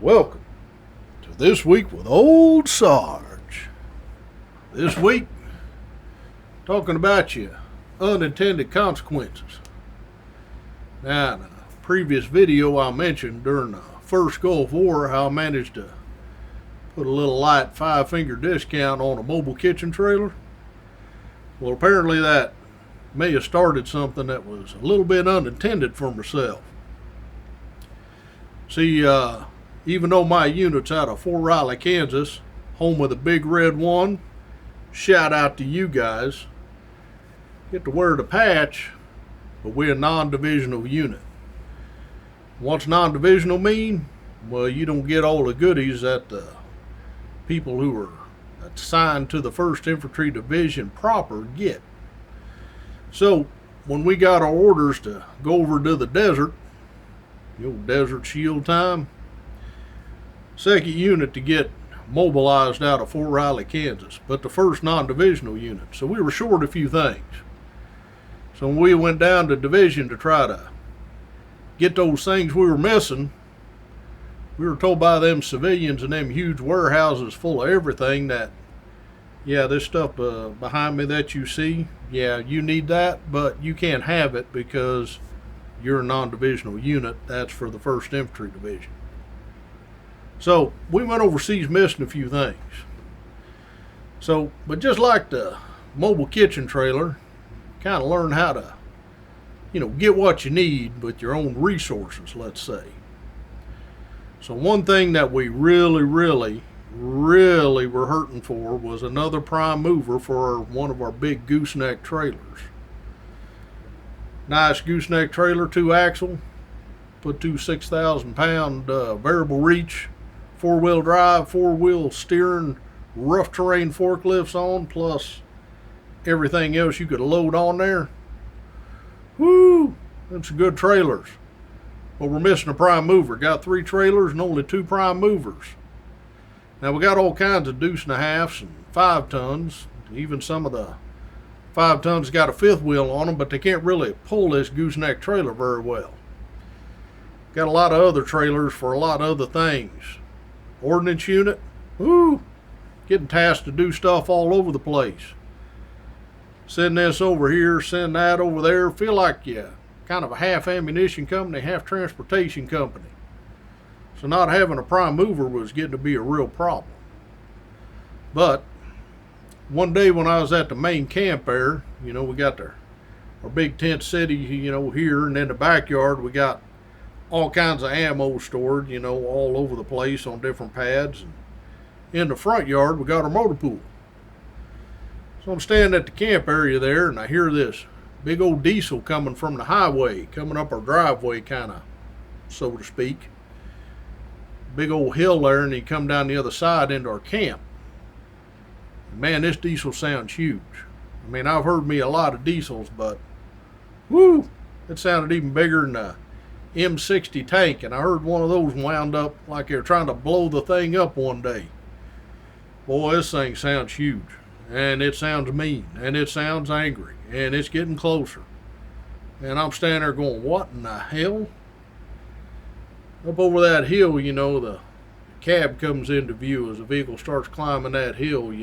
Welcome to This Week with Old Sarge. This week, talking about your unintended consequences. Now, in a previous video I mentioned during the first Gulf War how I managed to put a little light five-finger discount on a mobile kitchen trailer. Well, apparently that may have started something that was a little bit unintended for myself. See, even though my unit's out of Fort Riley, Kansas, home of the Big Red One, shout out to you guys. Get to wear the patch, but we're a non-divisional unit. What's non-divisional mean? Well, you don't get all the goodies that the people who are assigned to the 1st Infantry Division proper get. So, when we got our orders to go over to the desert, the old desert shield time, 2nd unit to get mobilized out of Fort Riley, Kansas, but the 1st non-divisional unit. So we were short a few things. So when we went down to division to try to get those things we were missing, we were told by them civilians in them huge warehouses full of everything that, yeah, this stuff behind me that you see, yeah, you need that, but you can't have it because you're a non-divisional unit. That's for the 1st Infantry Division. So we went overseas missing a few things. So, but just like the mobile kitchen trailer, kind of learn how to, get what you need with your own resources, let's say. So one thing that we really were hurting for was another prime mover for one of our big gooseneck trailers. Nice gooseneck trailer, 2-axle, put two 6,000-pound variable reach, 4-wheel drive, 4-wheel steering, rough terrain forklifts on, plus everything else you could load on there. Woo! Them some good trailers. But we're missing a prime mover. Got 3 trailers and only 2 prime movers. Now we got all kinds of 2.5s and 5 tons. Even some of the 5 tons got a 5th wheel on them, but they can't really pull this gooseneck trailer very well. Got a lot of other trailers for a lot of other things. Ordnance unit, woo, getting tasked to do stuff all over the place. Send this over here, send that over there. Feel like you kind of a half ammunition company, half transportation company. So not having a prime mover was getting to be a real problem. But one day when I was at the main camp there, we got our big tent city, here, and in the backyard we got all kinds of ammo stored, all over the place on different pads. And in the front yard, we got our motor pool. So I'm standing at the camp area there, and I hear this big old diesel coming from the highway, coming up our driveway, kind of, so to speak. Big old hill there, and he come down the other side into our camp. And man, this diesel sounds huge. I mean, I've heard me a lot of diesels, but whoo, it sounded even bigger than a M60 tank, and I heard one of those wound up like they were trying to blow the thing up one day. Boy, this thing sounds huge, and it sounds mean, and it sounds angry, and it's getting closer. And I'm standing there going, what in the hell? Up over that hill, the cab comes into view as the vehicle starts climbing that hill,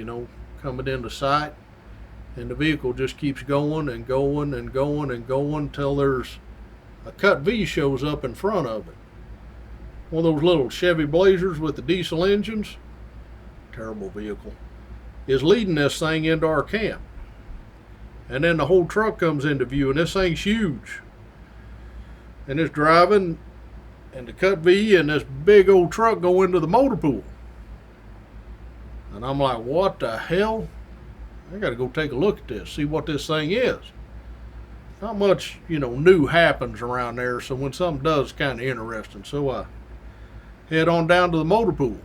coming into sight. And the vehicle just keeps going and going and going and going until there's a cut V shows up in front of it. One of those little Chevy Blazers with the diesel engines, terrible vehicle, is leading this thing into our camp. And then the whole truck comes into view, and this thing's huge. And it's driving, and the cut V and this big old truck go into the motor pool. And I'm like, what the hell? I gotta go take a look at this, see what this thing is. Not much, new happens around there, so when something does, it's kind of interesting. So I head on down to the motor pool.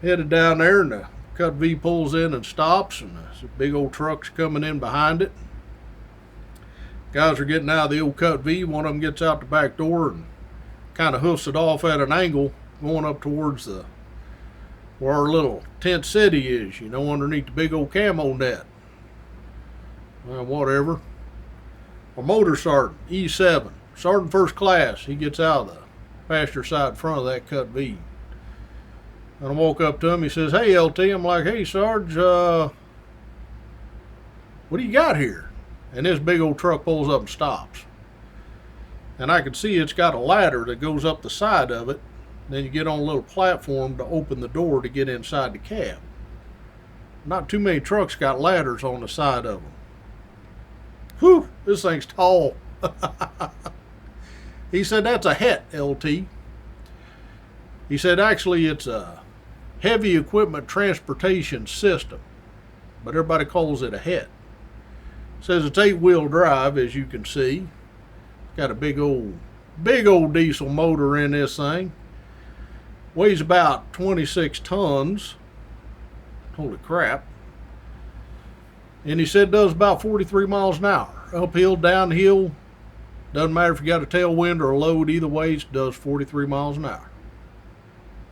Headed down there, and the cut V pulls in and stops, and the big old truck's coming in behind it. Guys are getting out of the old cut V. One of them gets out the back door and kind of hoofs it off at an angle, going up towards where our little tent city is, underneath the big old camo net. Well, whatever. Our motor sergeant, E7, sergeant first class, he gets out of the passenger side front of that cut V. And I woke up to him. He says, "Hey, LT." I'm like, "Hey, Sarge, what do you got here?" And this big old truck pulls up and stops. And I can see it's got a ladder that goes up the side of it. Then you get on a little platform to open the door to get inside the cab. Not too many trucks got ladders on the side of them. Whew, this thing's tall. He said, "That's a het, LT." He said, "Actually, it's a heavy equipment transportation system, but everybody calls it a het." Says it's 8-wheel drive, as you can see. Got a big old diesel motor in this thing. Weighs about 26 tons. Holy crap. And he said does about 43 miles an hour. Uphill, downhill. Doesn't matter if you got a tailwind or a load, either way, it does 43 miles an hour.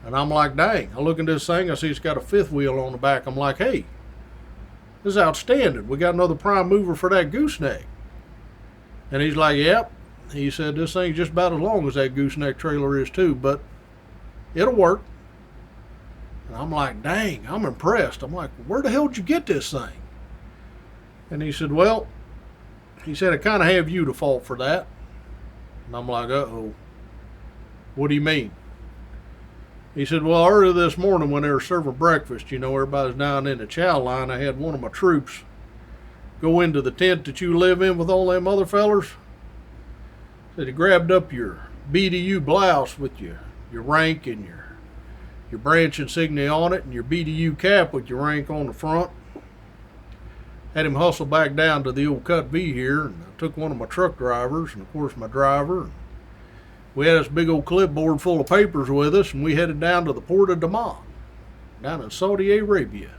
And I'm like, dang. I look at this thing, I see it's got a 5th wheel on the back. I'm like, hey, this is outstanding. We got another prime mover for that gooseneck. And he's like, yep. He said this thing's just about as long as that gooseneck trailer is too, but it'll work. And I'm like, dang, I'm impressed. I'm like, where the hell did you get this thing? And he said, well, he said, I kind of have you to fault for that. And I'm like, uh-oh. What do you mean? He said, well, early this morning when they were serving breakfast, you know, everybody's down in the chow line. I had one of my troops go into the tent that you live in with all them other fellers. Said he grabbed up your BDU blouse with your rank and your branch insignia on it and your BDU cap with your rank on the front. Had him hustle back down to the old cut V here, and I took one of my truck drivers and of course my driver. And we had this big old clipboard full of papers with us, and we headed down to the port of Dammam, down in Saudi Arabia.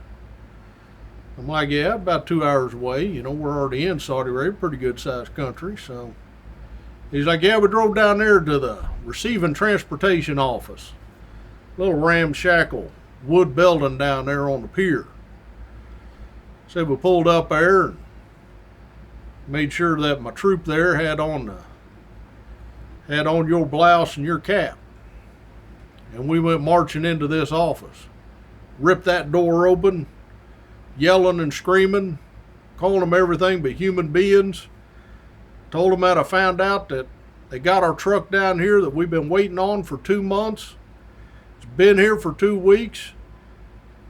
I'm like, yeah, about 2 hours away. You know, we're already in Saudi Arabia, pretty good sized country. So he's like, yeah, we drove down there to the receiving transportation office. Little ramshackle wood building down there on the pier. Said we pulled up there and made sure that my troop there had on your blouse and your cap. And we went marching into this office. Ripped that door open, yelling and screaming, calling them everything but human beings. Told them that I found out that they got our truck down here that we've been waiting on for 2 months. It's been here for 2 weeks.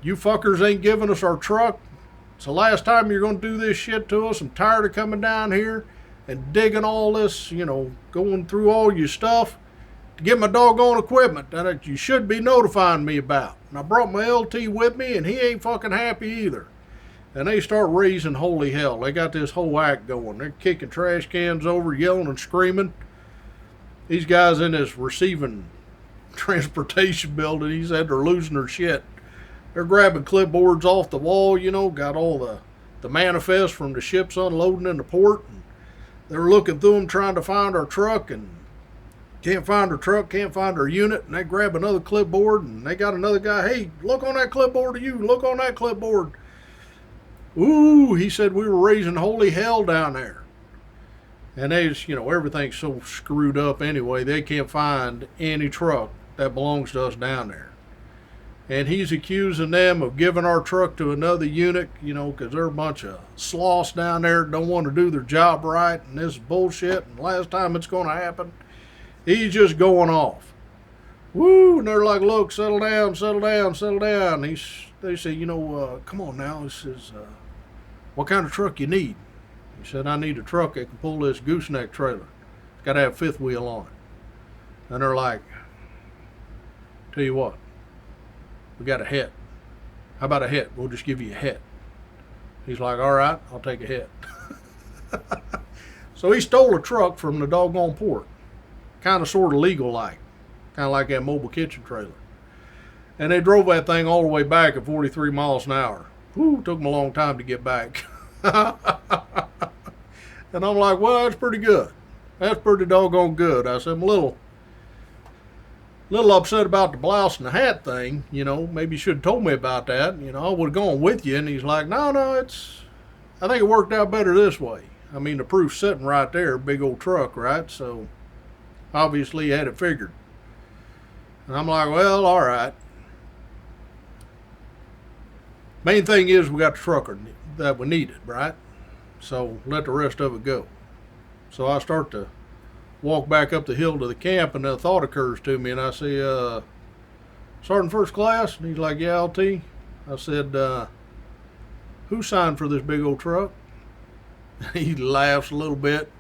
You fuckers ain't giving us our truck. It's the last time you're going to do this shit to us. I'm tired of coming down here and digging all this, you know, going through all your stuff to get my doggone equipment that you should be notifying me about. And I brought my LT with me, and he ain't fucking happy either. And they start raising holy hell. They got this whole act going. They're kicking trash cans over, yelling and screaming. These guys in this receiving transportation building, he said they're losing their shit. They're grabbing clipboards off the wall, you know, got all the manifests from the ships unloading in the port. And they're looking through them trying to find our truck, and can't find our truck, can't find our unit. And they grab another clipboard, and they got another guy, hey, look on that clipboard to you, look on that clipboard. Ooh, he said we were raising holy hell down there. And they just, you know, everything's so screwed up anyway, they can't find any truck that belongs to us down there. And he's accusing them of giving our truck to another unit, you know, because they're a bunch of sloths down there that don't want to do their job right, and this is bullshit, and last time it's going to happen. He's just going off. Woo, and they're like, look, settle down, settle down, settle down. They say, you know, come on now, this is, what kind of truck you need? He said, I need a truck that can pull this gooseneck trailer. It's got to have a 5th wheel on it. And they're like, tell you what, we got a het. How about a het? We'll just give you a het. He's like, all right, I'll take a het. So he stole a truck from the doggone port. Kind of sort of legal like. Kind of like that mobile kitchen trailer. And they drove that thing all the way back at 43 miles an hour. Whew, took them a long time to get back. And I'm like, well, that's pretty good. That's pretty doggone good. I said, I'm a little upset about the blouse and the hat thing. You know, maybe you should have told me about that. You know, I would have gone with you. And he's like, no, I think it worked out better this way. I mean, the proof's sitting right there, big old truck, right? So obviously he had it figured. And I'm like, well, all right. Main thing is we got the trucker that we needed, right? So let the rest of it go. So I start to walk back up the hill to the camp, and a thought occurs to me, and I say, Sergeant First Class? And he's like, yeah, LT. I said, who signed for this big old truck? He laughs a little bit,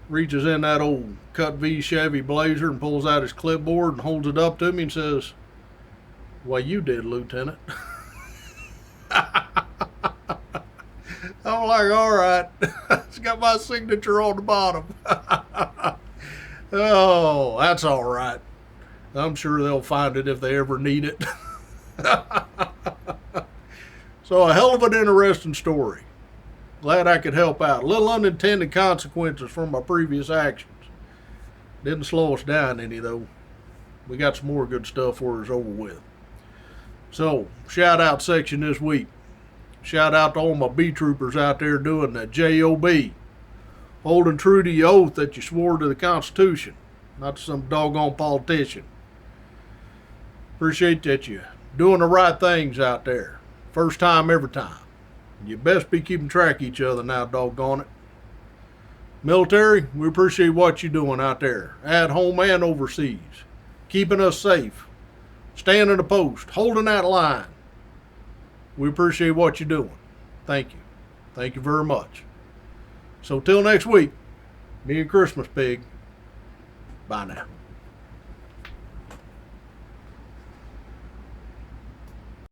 reaches in that old cut V Chevy Blazer and pulls out his clipboard and holds it up to me and says, well, you did, Lieutenant. I'm like, all right. It's got my signature on the bottom. Oh, that's all right. I'm sure they'll find it if they ever need it. So a hell of an interesting story. Glad I could help out. A little unintended consequences from my previous actions. Didn't slow us down any, though. We got some more good stuff for us over with. So, shout out section this week. Shout out to all my B troopers out there doing the JOB. Holding true to your oath that you swore to the Constitution, not to some doggone politician. Appreciate that you doing the right things out there. First time, every time. You best be keeping track of each other now, doggone it. Military, we appreciate what you're doing out there, at home and overseas. Keeping us safe. Standing the post. Holding that line. We appreciate what you're doing. Thank you. Thank you very much. So till next week, me and Christmas Pig. Bye now.